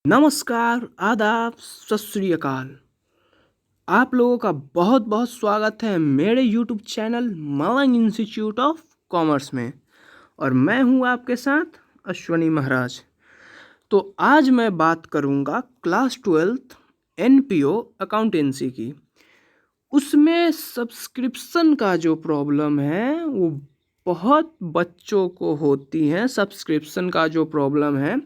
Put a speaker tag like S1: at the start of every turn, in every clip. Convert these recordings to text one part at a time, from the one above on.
S1: नमस्कार, आदाब, सत श्री अकाल। आप लोगों का बहुत बहुत स्वागत है मेरे YouTube channel Malang institute of commerce में। और मैं हूं आपके साथ अश्वनी महाराज। तो आज मैं बात करूंगा क्लास 12th एनपीओ अकाउंटेंसी की। उसमें सब्सक्रिप्शन का जो प्रॉब्लम है वो बहुत बच्चों को होती है। सब्सक्रिप्शन का जो प्रॉब्लम है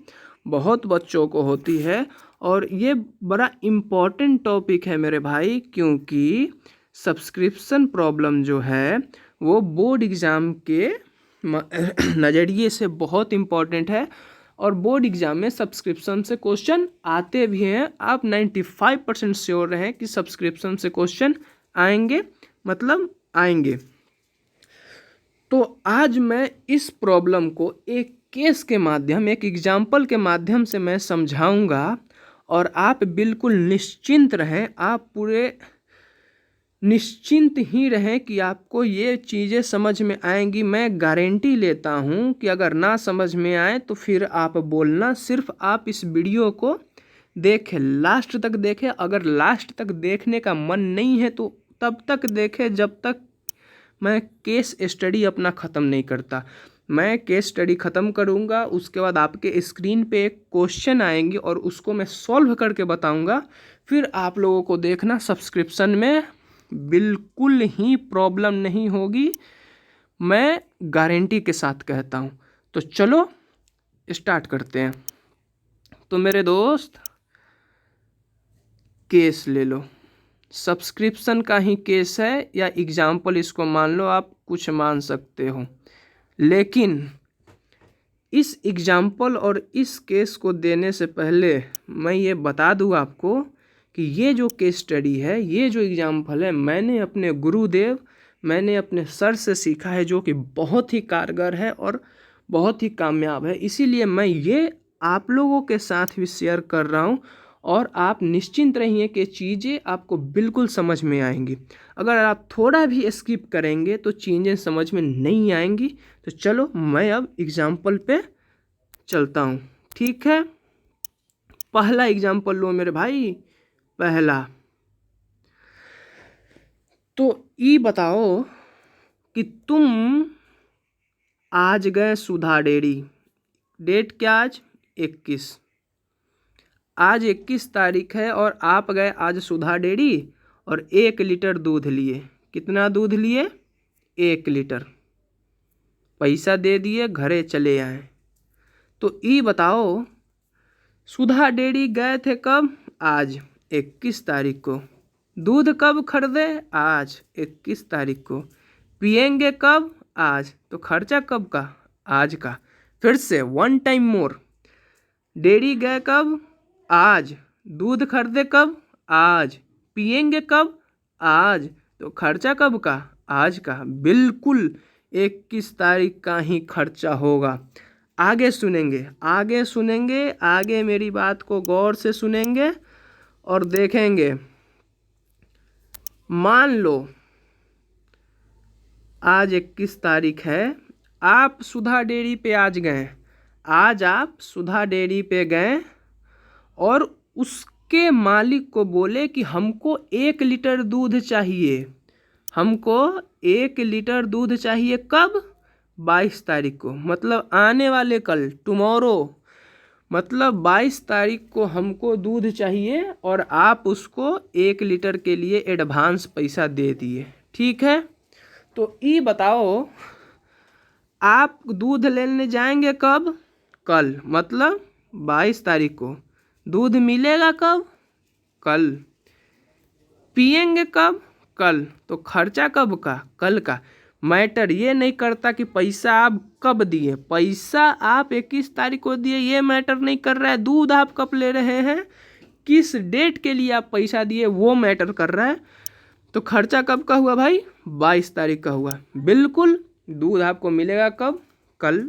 S1: बहुत बच्चों को होती है और ये बड़ा इम्पॉर्टेंट टॉपिक है मेरे भाई, क्योंकि सब्सक्रिप्शन प्रॉब्लम जो है वो बोर्ड एग्ज़ाम के नज़रिए से बहुत इम्पॉर्टेंट है। और बोर्ड एग्ज़ाम में सब्सक्रिप्शन से क्वेश्चन आते भी हैं। आप 95% श्योर रहें कि सब्सक्रिप्शन से क्वेश्चन आएंगे, मतलब आएंगे। तो आज मैं इस प्रॉब्लम को एक केस के माध्यम, एक एग्जाम्पल के माध्यम से मैं समझाऊंगा और आप बिल्कुल निश्चिंत रहें, आप पूरे निश्चिंत ही रहें कि आपको ये चीज़ें समझ में आएंगी। मैं गारंटी लेता हूँ कि अगर ना समझ में आए तो फिर आप बोलना। सिर्फ आप इस वीडियो को देखें, लास्ट तक देखें। अगर लास्ट तक देखने का मन नहीं है तो तब तक देखें जब तक मैं केस स्टडी अपना ख़त्म नहीं करता। मैं केस स्टडी ख़त्म करूँगा, उसके बाद आपके स्क्रीन पे एक क्वेश्चन आएंगे और उसको मैं सॉल्व करके बताऊँगा। फिर आप लोगों को देखना सब्सक्रिप्शन में बिल्कुल ही प्रॉब्लम नहीं होगी, मैं गारंटी के साथ कहता हूँ। तो चलो स्टार्ट करते हैं। तो मेरे दोस्त, केस ले लो। सब्सक्रिप्शन का ही केस है या एग्जाम्पल इसको मान लो, आप कुछ मान सकते हो। लेकिन इस एग्जाम्पल और इस केस को देने से पहले मैं ये बता दूँ आपको कि ये जो केस स्टडी है, ये जो एग्जाम्पल है, मैंने अपने गुरुदेव, मैंने अपने सर से सीखा है, जो कि बहुत ही कारगर है और बहुत ही कामयाब है। इसीलिए मैं ये आप लोगों के साथ भी शेयर कर रहा हूँ और आप निश्चिंत रहिए कि चीज़ें आपको बिल्कुल समझ में आएंगी। अगर आप थोड़ा भी स्किप करेंगे तो चीज़ें समझ में नहीं आएंगी। तो चलो मैं अब एग्जाम्पल पे चलता हूँ, ठीक है। पहला एग्जाम्पल लो मेरे भाई, पहला। तो ये बताओ कि तुम आज गए सुधा डेयरी। डेट क्या आज? 21। आज 21 तारीख है और आप गए आज सुधा डेयरी और 1 लीटर दूध लिए। कितना दूध लिए? 1 लीटर। पैसा दे दिए, घरे चले आए। तो ये बताओ सुधा डेयरी गए थे कब? आज 21 तारीख को। दूध कब खरीदे? आज 21 तारीख को। पिएंगे कब? आज। तो खर्चा कब का? आज का। फिर से वन टाइम मोर। डेयरी गए कब? आज। दूध खरीदे कब? आज। पिएंगे कब? आज। तो खर्चा कब का? आज का। बिल्कुल 21 तारीख का ही खर्चा होगा। आगे सुनेंगे, आगे सुनेंगे, आगे मेरी बात को गौर से सुनेंगे और देखेंगे। मान लो आज 21 तारीख है, आप सुधा डेयरी पे आज गए। आज आप सुधा डेयरी पे गए और उसके मालिक को बोले कि हमको 1 लीटर दूध चाहिए। हमको 1 लीटर दूध चाहिए कब? 22 तारीख को, मतलब आने वाले कल, टुमारो। मतलब 22 तारीख को हमको दूध चाहिए और आप उसको 1 लीटर के लिए एडवांस पैसा दे दिए, ठीक है। तो ये बताओ आप दूध लेने जाएंगे कब? कल, मतलब 22 तारीख को। दूध मिलेगा कब? कल। पिएंगे कब? कल। तो खर्चा कब का? कल का। मैटर ये नहीं करता कि पैसा आप कब दिए। पैसा आप 21 तारीख को दिए, ये मैटर नहीं कर रहा है। दूध आप कब ले रहे हैं, किस डेट के लिए आप पैसा दिए, वो मैटर कर रहा है। तो खर्चा कब का हुआ भाई? 22 तारीख का हुआ। बिल्कुल। दूध आपको मिलेगा कब? कल।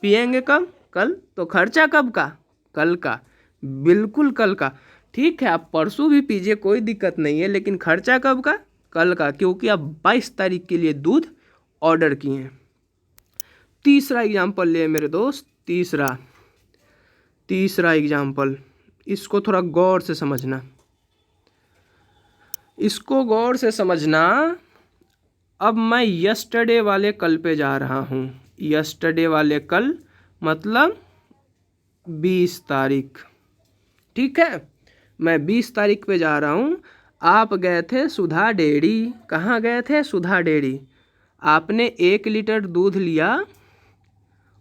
S1: पिएंगे कब? कल। तो खर्चा कब का? कल का। बिल्कुल कल का। ठीक है, आप परसों भी पीजिए, कोई दिक्कत नहीं है, लेकिन खर्चा कब का? कल का, क्योंकि आप 22 तारीख के लिए दूध ऑर्डर किए हैं। तीसरा एग्जाम्पल ले मेरे दोस्त, तीसरा एग्जाम्पल। इसको थोड़ा गौर से समझना, इसको गौर से समझना। अब मैं यस्टरडे वाले कल पे जा रहा हूँ। यस्टरडे वाले कल मतलब 20 तारीख, ठीक है। मैं 20 तारीख पे जा रहा हूँ। आप गए थे सुधा डेयरी। कहाँ गए थे? सुधा डेयरी। आपने 1 लीटर दूध लिया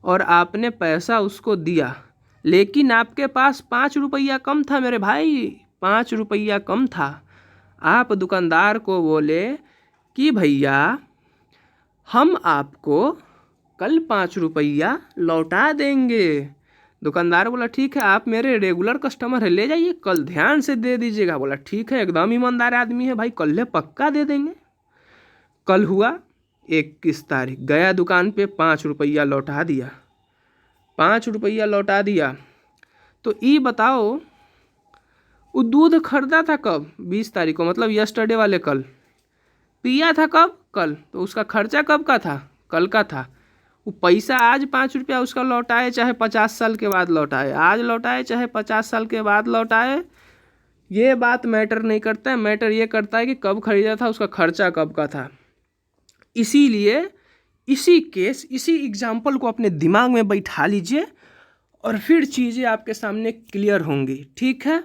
S1: और आपने पैसा उसको दिया, लेकिन आपके पास 5 रुपया कम था मेरे भाई, 5 रुपया कम था। आप दुकानदार को बोले कि भैया हम आपको कल 5 रुपया लौटा देंगे। दुकानदार बोला ठीक है, आप मेरे रेगुलर कस्टमर है, ले जाइए, कल ध्यान से दे दीजिएगा। बोला ठीक है, एकदम ईमानदार आदमी है भाई, कल पक्का दे देंगे। कल हुआ 21 तारीख, गया दुकान पे, 5 रुपया लौटा दिया। 5 रुपया लौटा दिया। तो ये बताओ वो दूध खरीदा था कब? 20 तारीख को, मतलब यस्टरडे वाले कल। पिया था कब? कल। तो उसका खर्चा कब का था? कल का था। वो पैसा आज 5 रुपया उसका लौटाए, चाहे 50 साल के बाद लौटाए, आज लौटाए चाहे 50 साल के बाद लौटाए, ये बात मैटर नहीं करता है। मैटर ये करता है कि कब खरीदा था, उसका खर्चा कब का था। इसीलिए इसी एग्जाम्पल को अपने दिमाग में बैठा लीजिए और फिर चीज़ें आपके सामने क्लियर होंगी, ठीक है।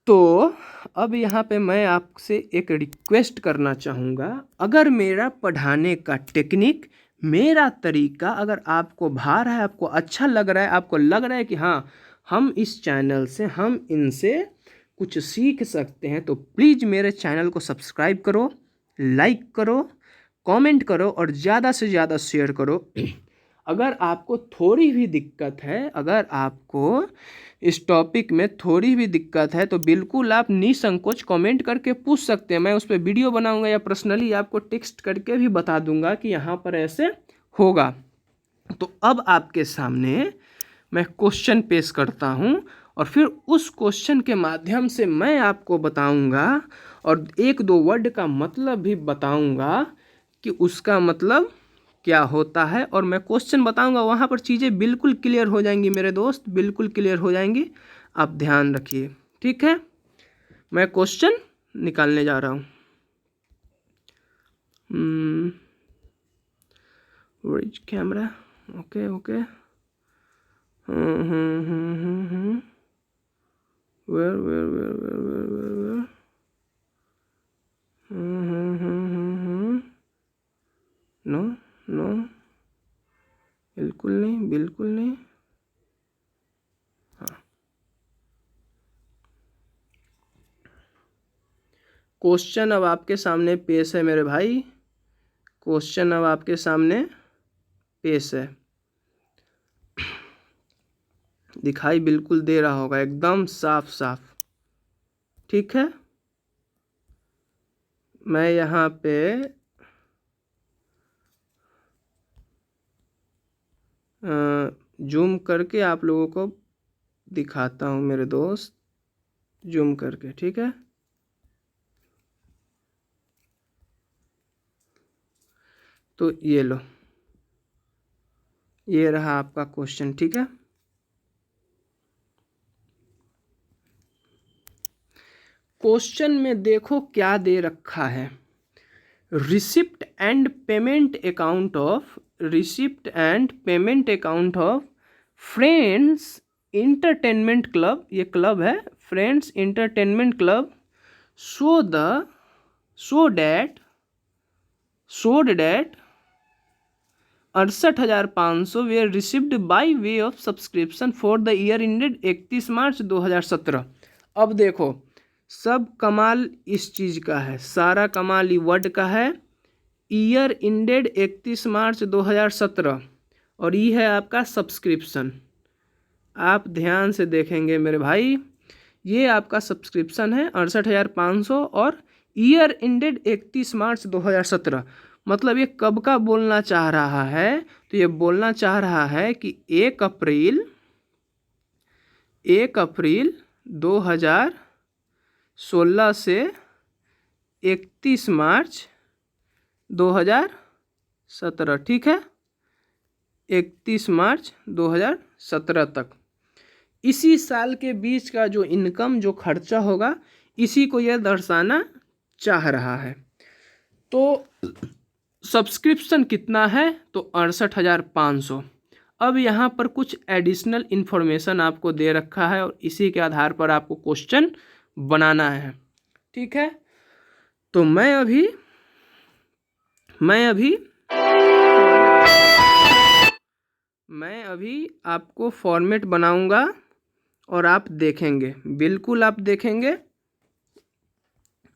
S1: तो अब यहाँ पे मैं आपसे एक रिक्वेस्ट करना चाहूँगा, अगर मेरा पढ़ाने का टेक्निक, मेरा तरीका अगर आपको भा रहा है, आपको अच्छा लग रहा है, आपको लग रहा है कि हाँ हम इस चैनल से, हम इनसे कुछ सीख सकते हैं, तो प्लीज़ मेरे चैनल को सब्सक्राइब करो, लाइक करो, कमेंट करो और ज़्यादा से ज़्यादा शेयर करो। अगर आपको थोड़ी भी दिक्कत है, अगर आपको इस टॉपिक में थोड़ी भी दिक्कत है, तो बिल्कुल आप निसंकोच कमेंट करके पूछ सकते हैं। मैं उस पर वीडियो बनाऊंगा या पर्सनली आपको टेक्स्ट करके भी बता दूंगा कि यहाँ पर ऐसे होगा। तो अब आपके सामने मैं क्वेश्चन पेश करता हूँ और फिर उस क्वेश्चन के माध्यम से मैं आपको बताऊंगा और 1-2 वर्ड का मतलब भी बताऊंगा कि उसका मतलब क्या होता है, और मैं क्वेश्चन बताऊंगा, वहाँ पर चीज़ें बिल्कुल क्लियर हो जाएंगी मेरे दोस्त, बिल्कुल क्लियर हो जाएंगी। आप ध्यान रखिए, ठीक है। मैं क्वेश्चन निकालने जा रहा हूँ। Which camera? Okay okay. Where no no, बिल्कुल नहीं, बिल्कुल नहीं। हाँ, क्वेश्चन अब आपके सामने पेश है मेरे भाई, क्वेश्चन अब आपके सामने पेश है। दिखाई बिल्कुल दे रहा होगा, एकदम साफ साफ, ठीक है। मैं यहाँ पे जूम करके आप लोगों को दिखाता हूँ मेरे दोस्त, जूम करके, ठीक है। तो ये लो, ये रहा आपका क्वेश्चन, ठीक है। क्वेश्चन में देखो क्या दे रखा है, receipt and payment account of, receipt and payment account of friends entertainment club, ये क्लब है friends entertainment club, so that 68,500 were received by way of subscription for the year ended 31 March 2017। अब देखो, सब कमाल इस चीज़ का है, सारा कमाल ई वर्ड का है। ईयर इंडेड 31 मार्च 2017 और ये है आपका सब्सक्रिप्शन। आप ध्यान से देखेंगे मेरे भाई, ये आपका सब्सक्रिप्शन है 68,500 और ईयर इंडेड 31 मार्च 2017। मतलब ये कब का बोलना चाह रहा है? तो ये बोलना चाह रहा है कि 1 अप्रैल 2016 से 31 मार्च 2017, ठीक है, 31 मार्च 2017 तक इसी साल के बीच का जो इनकम, जो खर्चा होगा, इसी को यह दर्शाना चाह रहा है। तो सब्सक्रिप्शन कितना है? तो 68,500। अब यहाँ पर कुछ एडिशनल इन्फॉर्मेशन आपको दे रखा है और इसी के आधार पर आपको क्वेश्चन बनाना है। ठीक है, तो मैं अभी आपको फॉर्मेट बनाऊंगा और आप देखेंगे, बिल्कुल आप देखेंगे।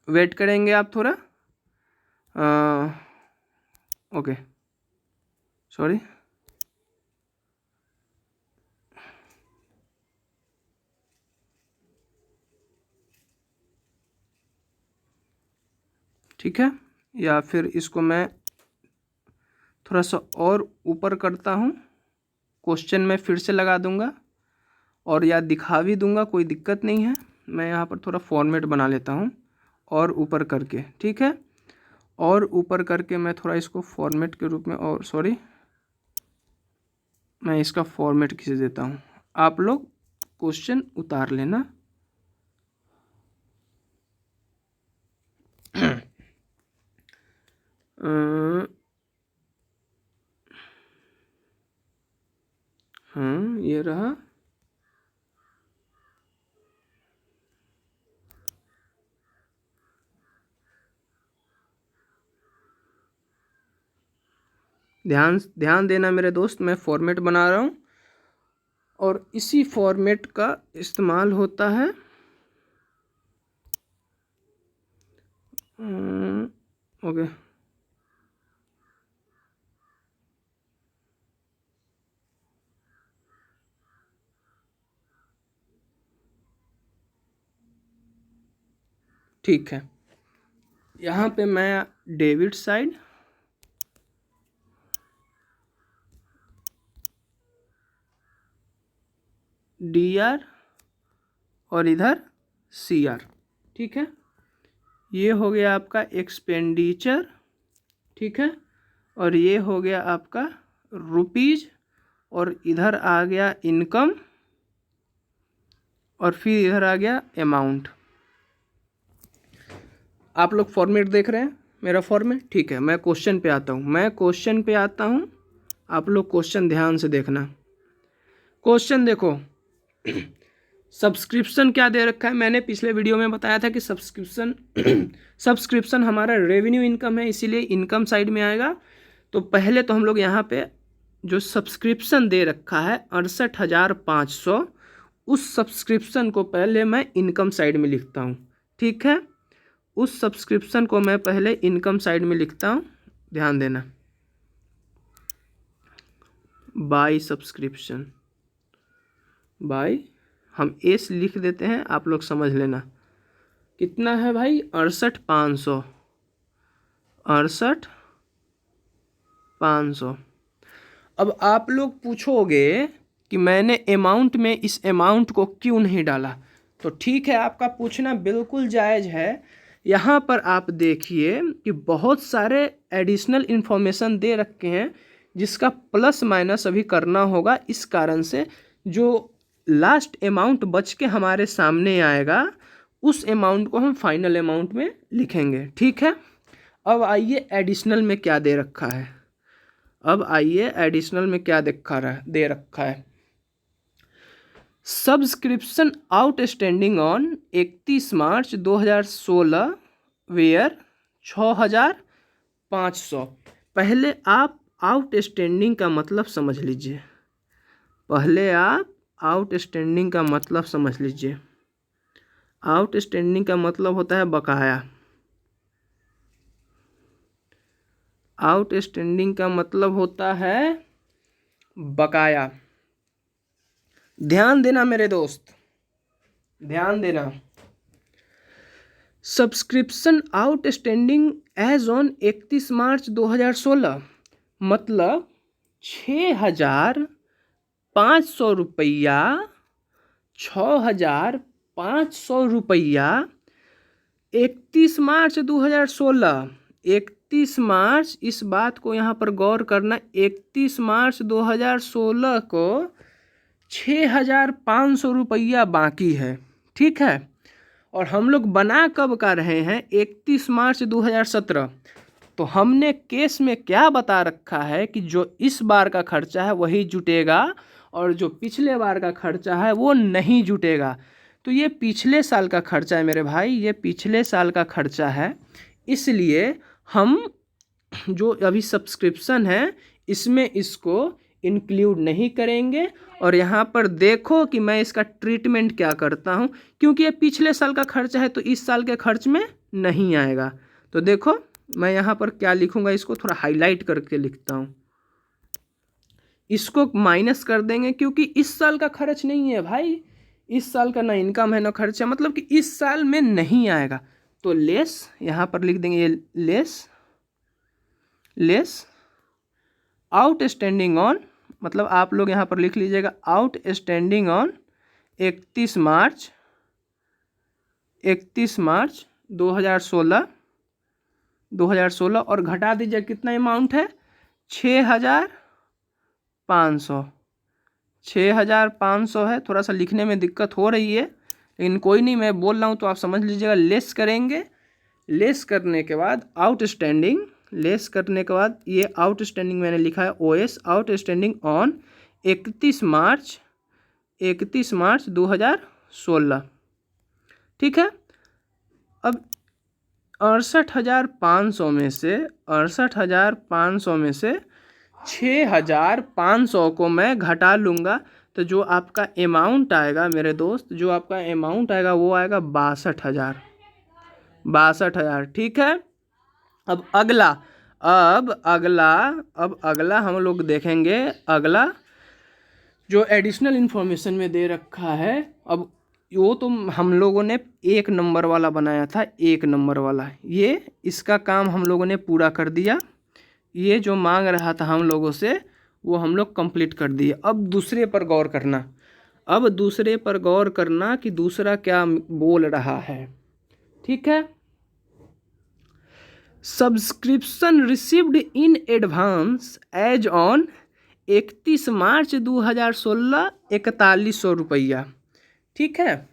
S1: वेट करेंगे आप थोड़ा। Okay, sorry. ठीक है, या फिर इसको मैं थोड़ा सा और ऊपर करता हूँ, क्वेश्चन में फिर से लगा दूंगा और या दिखा भी दूंगा, कोई दिक्कत नहीं है। मैं यहाँ पर थोड़ा फॉर्मेट बना लेता हूँ और ऊपर करके। ठीक है, और ऊपर करके मैं थोड़ा इसको फॉर्मेट के रूप में, और सॉरी, मैं इसका फॉर्मेट खींच देता हूँ। आप लोग क्वेश्चन उतार लेना। हाँ, ये रहा। ध्यान देना मेरे दोस्त, मैं फॉर्मेट बना रहा हूँ और इसी फॉर्मेट का इस्तेमाल होता है। ओके, ठीक है। यहाँ पे मैं डेबिट साइड, DR और इधर CR। ठीक है, ये हो गया आपका एक्सपेंडिचर। ठीक है, और ये हो गया आपका रुपीज, और इधर आ गया इनकम, और फिर इधर आ गया अमाउंट। आप लोग फॉर्मेट देख रहे हैं मेरा फॉर्मेट? ठीक है, मैं क्वेश्चन पे आता हूँ। आप लोग क्वेश्चन ध्यान से देखना। क्वेश्चन देखो, सब्सक्रिप्शन क्या दे रखा है? मैंने पिछले वीडियो में बताया था कि सब्सक्रिप्शन हमारा रेवेन्यू इनकम है, इसीलिए इनकम साइड में आएगा। तो पहले तो हम लोग यहाँ पे जो सब्सक्रिप्शन दे रखा है 68,500, उस सब्सक्रिप्शन को पहले मैं इनकम साइड में लिखता हूँ। ठीक है, उस सब्सक्रिप्शन को मैं पहले इनकम साइड में लिखता हूँ, ध्यान देना। बाय सब्सक्रिप्शन, बाय, हम एस लिख देते हैं, आप लोग समझ लेना। कितना है भाई? 68,500, 68,500। अब आप लोग पूछोगे कि मैंने अमाउंट में इस अमाउंट को क्यों नहीं डाला? तो ठीक है, आपका पूछना बिल्कुल जायज़ है। यहाँ पर आप देखिए कि बहुत सारे एडिशनल इन्फॉर्मेशन दे रखे हैं जिसका प्लस माइनस अभी करना होगा। इस कारण से जो लास्ट अमाउंट बच के हमारे सामने आएगा, उस अमाउंट को हम फाइनल अमाउंट में लिखेंगे। ठीक है, अब आइए एडिशनल में क्या दे रखा है। दे रखा है। Subscription outstanding on 31 March 2016 were 6,500। पहले आप आउटस्टैंडिंग का मतलब समझ लीजिए। आउटस्टैंडिंग का मतलब होता है बकाया। आउटस्टैंडिंग का मतलब होता है बकाया। ध्यान देना मेरे दोस्त, ध्यान देना। Subscription outstanding as on 31 March 2016 मतलब 6,500 रुपया, 6,500 रुपया 31 मार्च 2016। 31 मार्च, इस बात को यहाँ पर गौर करना, 31 मार्च 2016 को 6,500 रुपया बाकी है। ठीक है, और हम लोग बना कब का रहे हैं, 31 मार्च 2017। तो हमने केस में क्या बता रखा है कि जो इस बार का खर्चा है वही जुटेगा और जो पिछले बार का खर्चा है वो नहीं जुटेगा। तो ये पिछले साल का खर्चा है मेरे भाई, ये पिछले साल का खर्चा है, इसलिए हम जो अभी सब्सक्रिप्शन है इसमें इसको इंक्लूड नहीं करेंगे। और यहाँ पर देखो कि मैं इसका ट्रीटमेंट क्या करता हूँ, क्योंकि ये पिछले साल का खर्चा है तो इस साल के खर्च में नहीं आएगा। तो देखो मैं यहाँ पर क्या लिखूँगा, इसको थोड़ा हाईलाइट करके लिखता हूँ। इसको माइनस कर देंगे क्योंकि इस साल का खर्च नहीं है भाई, इस साल का ना इनकम है ना खर्चा, मतलब कि इस साल में नहीं आएगा। तो लेस यहाँ पर लिख देंगे, ये लेस आउटस्टैंडिंग ऑन, मतलब आप लोग यहाँ पर लिख लीजिएगा आउटस्टैंडिंग ऑन 31 मार्च 2016 और घटा दीजिए कितना अमाउंट है, 6,500 है। थोड़ा सा लिखने में दिक्कत हो रही है लेकिन कोई नहीं, मैं बोल रहा हूँ तो आप समझ लीजिएगा। लेस करेंगे, लेस करने के बाद आउटस्टैंडिंग, लेस करने के बाद ये आउटस्टैंडिंग मैंने लिखा है ओएस आउटस्टैंडिंग ऑन 31 मार्च 2016। ठीक है, अब 68,500 में से 6,500 को मैं घटा लूँगा तो जो आपका अमाउंट आएगा मेरे दोस्त, जो आपका अमाउंट आएगा वो आएगा 62,000। ठीक है, अब अगला हम लोग देखेंगे। अगला जो एडिशनल इन्फॉर्मेशन में दे रखा है, अब वो तो हम लोगों ने 1 नंबर वाला बनाया था, 1 नंबर वाला, ये इसका काम हम लोगों ने पूरा कर दिया। ये जो मांग रहा था हम लोगों से वो हम लोग कंप्लीट कर दिए। अब दूसरे पर गौर करना, कि दूसरा क्या बोल रहा है। ठीक है, subscription received in advance as on 31 March 2016 4100 रुपया। ठीक है,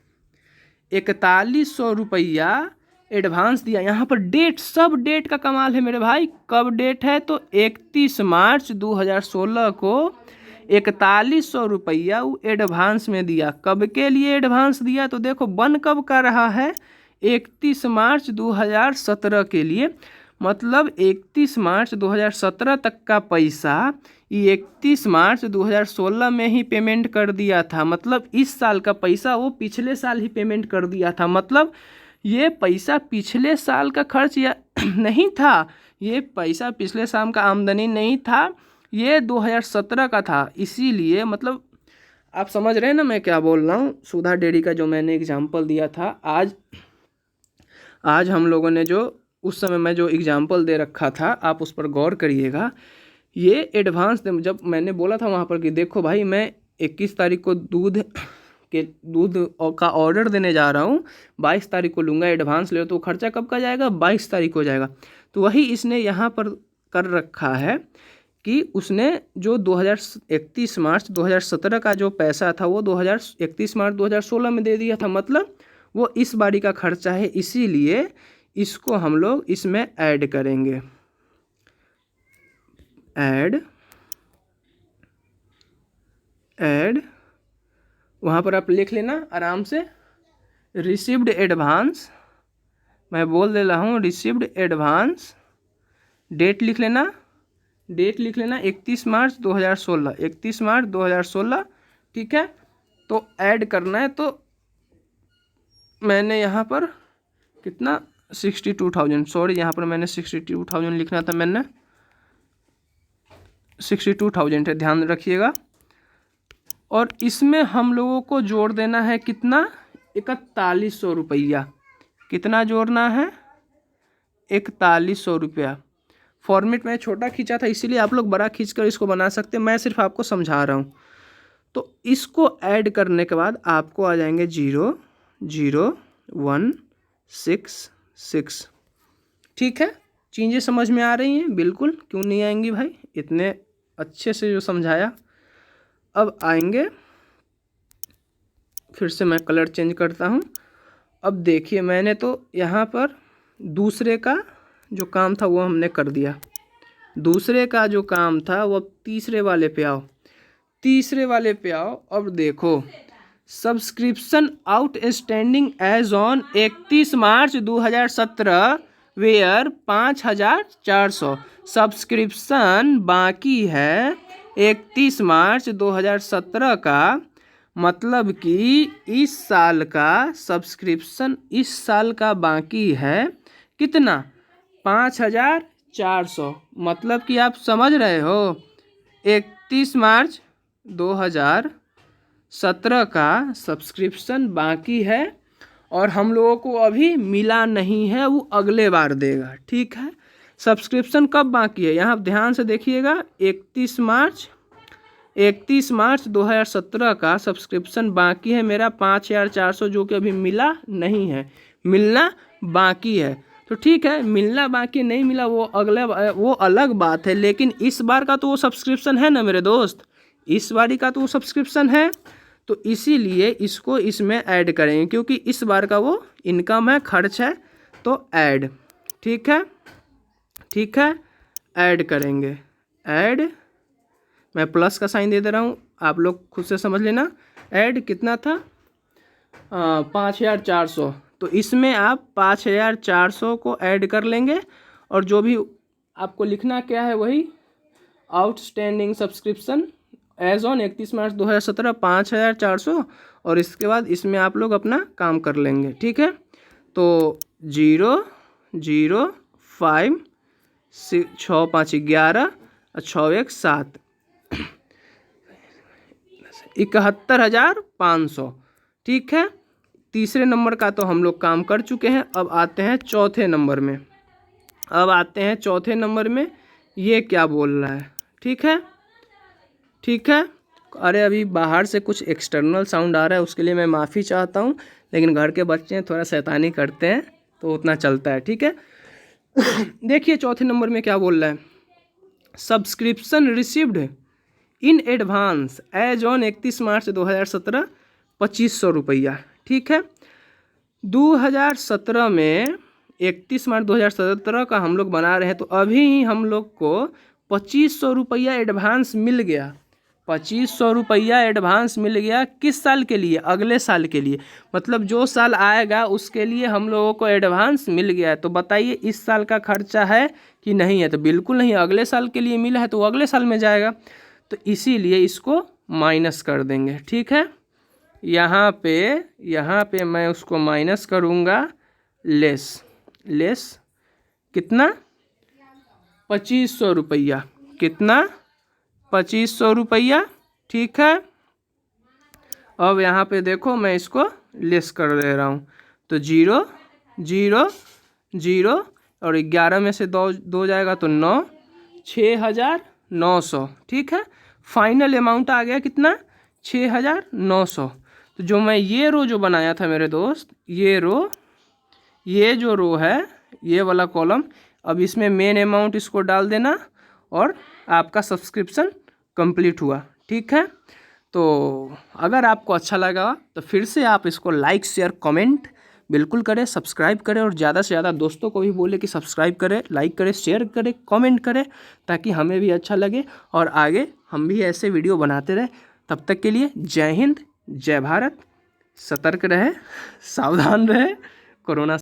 S1: 4100 रुपया एडवांस दिया। यहाँ पर डेट, सब डेट का कमाल है मेरे भाई। कब डेट है तो 31 मार्च 2016 को 4100 रुपया वो एडवांस में दिया। कब के लिए एडवांस दिया तो देखो बन कब का रहा है, 31 मार्च 2017 के लिए, मतलब 31 मार्च 2017 तक का पैसा ये 31 मार्च 2016 में ही पेमेंट कर दिया था। मतलब इस साल का पैसा वो पिछले साल ही पेमेंट कर दिया था। मतलब ये पैसा पिछले साल का खर्च या नहीं था, ये पैसा पिछले साल का आमदनी नहीं था, ये 2017 का था। इसीलिए मतलब आप समझ रहे हैं ना मैं क्या बोल रहा हूँ। सुधा डेयरी का जो मैंने एग्जाम्पल दिया था, आज हम लोगों ने जो उस समय मैं जो एग्जाम्पल दे रखा था आप उस पर गौर करिएगा। ये एडवांस जब मैंने बोला था वहाँ पर कि देखो भाई मैं 21 तारीख को दूध का ऑर्डर देने जा रहा हूँ, 22 तारीख को लूँगा एडवांस ले, तो खर्चा कब का जाएगा, 22 तारीख को जाएगा। तो वही इसने यहाँ पर कर रखा है कि उसने जो 31 मार्च 2017 का जो पैसा था वो 31 मार्च 2016 में दे दिया था। मतलब वो इस बारी का खर्चा है, इसीलिए इसको हम लोग इसमें ऐड करेंगे। ऐड वहाँ पर आप लिख लेना आराम से, रिसीव्ड एडवांस, मैं बोल दे रहा हूँ रिसीव्ड एडवांस, डेट लिख लेना 31 मार्च 2016। ठीक है, तो ऐड करना है। तो मैंने यहाँ पर कितना 62,000, सॉरी यहाँ पर मैंने 62,000 लिखना था, मैंने 62,000 है, ध्यान रखिएगा। और इसमें हम लोगों को जोड़ देना है कितना, 4100 रुपया। कितना जोड़ना है, 4100 रुपया। फॉर्मेट में छोटा खींचा था इसीलिए आप लोग बड़ा खींचकर इसको बना सकते हैं, मैं सिर्फ आपको समझा रहा हूँ। तो इसको ऐड करने के बाद आपको आ जाएंगे 00166। ठीक है, चीज़ें समझ में आ रही हैं, बिल्कुल क्यों नहीं आएंगी भाई, इतने अच्छे से जो समझाया। अब आएंगे फिर से मैं कलर चेंज करता हूँ। अब देखिए मैंने तो यहाँ पर दूसरे का जो काम था वो हमने कर दिया। दूसरे का जो काम था वो अब तीसरे वाले पे आओ। तीसरे वाले पे आओ। अब देखो subscription outstanding as on 31 March 2017 were 5400। Subscription बाकी है 31 मार्च 2017 का, मतलब कि इस साल का सब्सक्रिप्शन इस साल का बाकी है कितना, 5400। मतलब कि आप समझ रहे हो 31 मार्च 2017 का सब्सक्रिप्शन बाकी है और हम लोगों को अभी मिला नहीं है, वो अगले बार देगा। ठीक है, सब्सक्रिप्शन कब बाकी है यहाँ ध्यान से देखिएगा। 31 मार्च 2017 का सब्सक्रिप्शन बाकी है मेरा 5400, जो कि अभी मिला नहीं है, मिलना बाकी है। तो ठीक है, मिलना बाकी नहीं मिला वो अलग बात है, लेकिन इस बार का तो वो सब्सक्रिप्शन है ना मेरे दोस्त, इस बारी का तो वो सब्सक्रिप्शन है। तो इसीलिए इसको इसमें ऐड करेंगे, क्योंकि इस बार का वो इनकम है, खर्च है, तो ऐड। ठीक है, ऐड करेंगे। ऐड, मैं प्लस का साइन दे रहा हूँ, आप लोग खुद से समझ लेना। ऐड कितना था, 5400। तो इसमें आप 5400 को ऐड कर लेंगे और जो भी आपको लिखना क्या है वही outstanding subscription as on 31 March 2017 5400, और इसके बाद इसमें आप लोग अपना काम कर लेंगे। ठीक है, तो 005 6 5 11 6 1 7 71,500। ठीक है, तीसरे नंबर का तो हम लोग काम कर चुके हैं। अब आते हैं चौथे नंबर में। ये क्या बोल रहा है। ठीक है, अरे अभी बाहर से कुछ एक्सटर्नल साउंड आ रहा है, उसके लिए मैं माफ़ी चाहता हूँ, लेकिन घर के बच्चे हैं थोड़ा शैतानी करते हैं तो उतना चलता है। ठीक है देखिए चौथे नंबर में क्या बोल रहा है, subscription received in advance as on 31 March 2017 2500 रुपया। ठीक है, 2017 में 31 मार्च 2017 का हम लोग बना रहे हैं, तो अभी ही हम लोग को 2500 रुपया एडवांस मिल गया। 2500 रुपया एडवांस मिल गया किस साल के लिए, अगले साल के लिए, मतलब जो साल आएगा उसके लिए हम लोगों को एडवांस मिल गया है। तो बताइए इस साल का खर्चा है कि नहीं है, तो बिल्कुल नहीं, अगले साल के लिए मिला है तो अगले साल में जाएगा, तो इसीलिए इसको माइनस कर देंगे। ठीक है, यहाँ पे मैं उसको माइनस करूँगा, लेस कितना, 2500 रुपया, कितना, 2500 रुपया। ठीक है, अब यहाँ पे देखो मैं इसको लेस कर दे रहा हूँ, तो 0 0 0 और 11 में से दो जाएगा तो 9, 6900। ठीक है, फाइनल अमाउंट आ गया कितना, 6900। तो जो मैं ये रो जो बनाया था मेरे दोस्त, ये जो रो है, ये वाला कॉलम, अब इसमें मेन अमाउंट इसको डाल देना और आपका सब्सक्रिप्शन कंप्लीट हुआ। ठीक है, तो अगर आपको अच्छा लगा तो फिर से आप इसको लाइक शेयर कमेंट बिल्कुल करें, सब्सक्राइब करें और ज़्यादा से ज़्यादा दोस्तों को भी बोले कि सब्सक्राइब करें, लाइक करें, शेयर करें, कमेंट करें, ताकि हमें भी अच्छा लगे और आगे हम भी ऐसे वीडियो बनाते रहें। तब तक के लिए जय हिंद, जय भारत, सतर्क रहे, सावधान रहे कोरोना